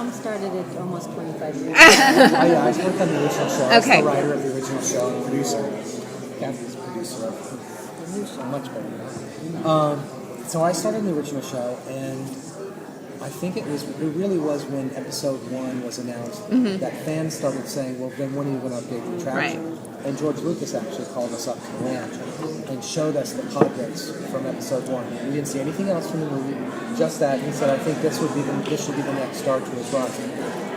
Tom started it almost 25 years ago. I worked on the original show. I was Okay. the writer of the original show and producer. Kathy's the producer of the new show. Much better than that. So I started in the original show, and I think it really was when episode 1 was announced that fans started saying, well, then when are you going to update the attraction? Right. And George Lucas actually called us up to the ranch and showed us the pod race from episode 1. We didn't see anything else from the movie, just that. He said, I think this should be the next Star Tours run.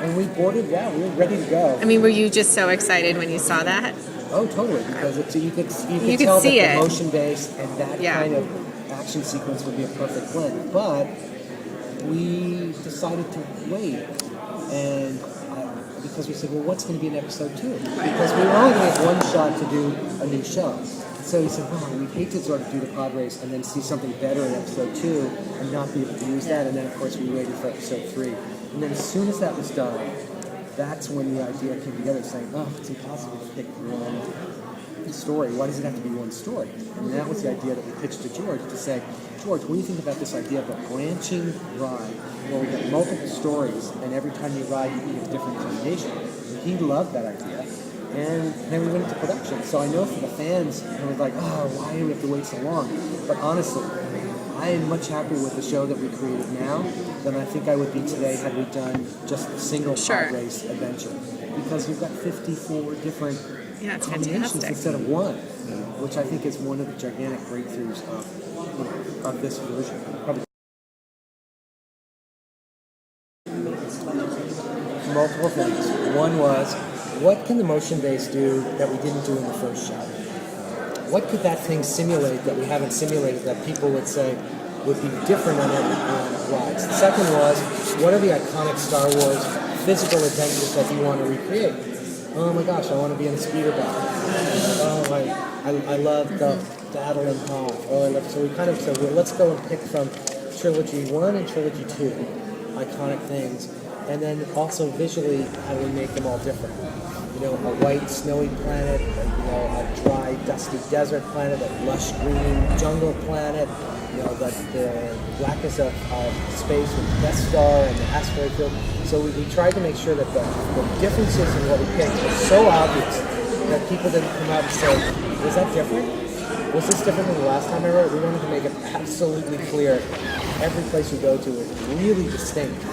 And we boarded, we were ready to go. I mean, were you just so excited when you saw that? Oh, totally, because you could could tell see that it. the motion base and that kind of action sequence would be a perfect blend. But we decided to wait, and because we said, well, what's going to be in episode 2? Because we were only going to get one shot to do a new show. So he said, well, we'd hate to sort of do the pod race and then see something better in episode 2 and not be able to use that. And then, of course, we waited for episode 3. And then as soon as that was done, that's when the idea came together, saying, oh, it's impossible to pick one story. Why does it have to be one story? And that was the idea that we pitched to George, to say, George, what do you think about this idea of a branching ride where we get multiple stories and every time you ride you get a different combination? And he loved that idea. And then we went into production. So I know for the fans, it was like, oh, why do we have to wait so long? But honestly, I am much happier with the show that we created now than I think I would be today had we done just a single pod race adventure. Because we've got 54 different it's combinations fantastic. instead of one, which I think is one of the gigantic breakthroughs of this version. Probably multiple things. One was, what can the motion base do that we didn't do in the first shot? What could that thing simulate that we haven't simulated that people would say would be different on every rides? The second was, what are the iconic Star Wars physical adventures that you want to recreate? Oh my gosh, I want to be in a speeder bike. Oh, I love the Battle in Hoth. Oh, I love. So we kind of said, well, let's go and pick from Trilogy 1 and Trilogy 2, iconic things, and then also visually, how do we make them all different? You know, a white, snowy planet, a dry, dusty desert planet, a lush green jungle planet, the blackness of space with the Death Star and the asteroid field. So we tried to make sure that the differences in what we picked were so obvious that people didn't come out and say, was that different? Was this different than the last time I wrote it? We wanted to make it absolutely clear. Every place we go to is really distinct.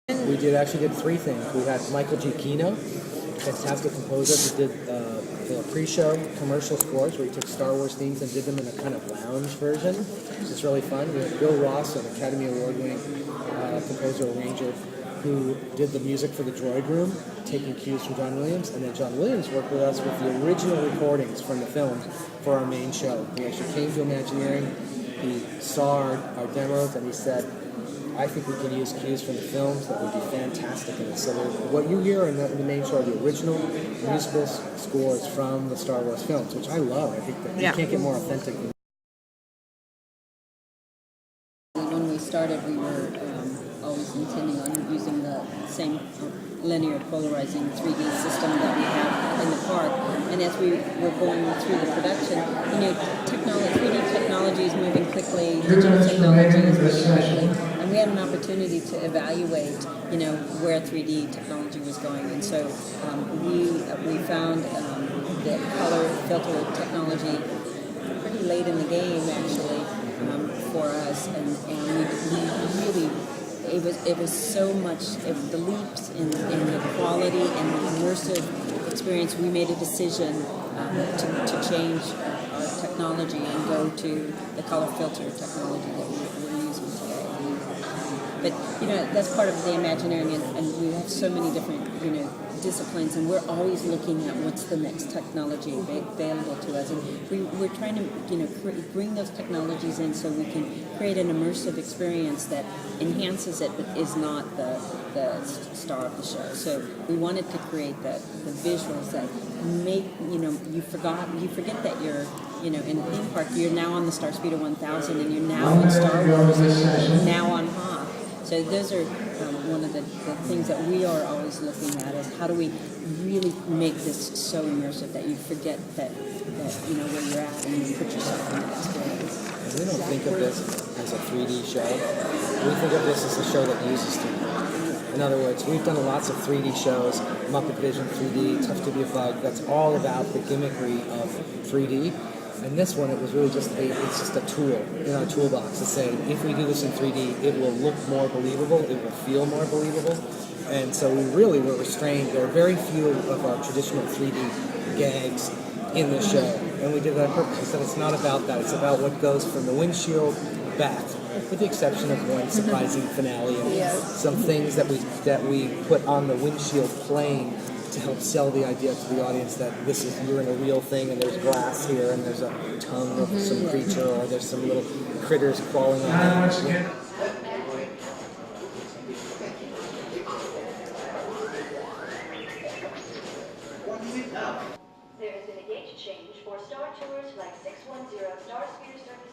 We actually did 3 things. We had Michael Giacchino, fantastic composer, who did the pre-show commercial scores where he took Star Wars themes and did them in a kind of lounge version. It's really fun. We had Bill Ross, an Academy Award-winning composer arranger, who did the music for the Droid Room, taking cues from John Williams, and then John Williams worked with us with the original recordings from the films for our main show. He actually came to Imagineering, he saw our demos, and he said, I think we can use cues from the films that would be fantastic in it. So what you hear in the main show are the original musical scores from the Star Wars films, which I love. I think that you can't get more authentic than When we started, we were always intending on using the same linear polarizing 3D system that we have in the park. And as we were going through the production, 3D technology is moving quickly, digital technology is moving quickly, and we had an opportunity to evaluate, where 3D technology was going. And so we found the color filter technology pretty late in the game, actually, for us, and we really. It was so much, the leaps in the quality and the immersive experience. We made a decision to change our technology and go to the color filter technology that we're using today. But that's part of the Imagineering, and we have so many different disciplines, and we're always looking at what's the next technology available to us, and we're trying to bring those technologies in so we can create an immersive experience that enhances it but is not the star of the show. So we wanted to create the visuals that make you forget that you're in a theme park. You're now on the Star Speeder 1000, and you're now in Star Wars, and you're now on Hoth. So those are one of the things that we are always looking at, is how do we really make this so immersive that you forget that where you're at and you put yourself in that experience. We don't think of this as a 3D show. We think of this as a show that uses 3D. In other words, we've done lots of 3D shows, Muppet Vision 3D, Tough to Be a Bug. That's all about the gimmickry of 3D. And this one, it was really just it's just a tool in our toolbox to say, if we do this in 3D, it will look more believable, it will feel more believable. And so we really were restrained. There are very few of our traditional 3D gags in the show. And we did that on purpose. We said it's not about that. It's about what goes from the windshield back, with the exception of one surprising finale and some things that we put on the windshield plane to help sell the idea to the audience that you're in a real thing and there's glass here and there's a tongue of some creature or there's some little critters crawling on it. There has been a gauge change for Star Tours Flight 610 Star Speeder Service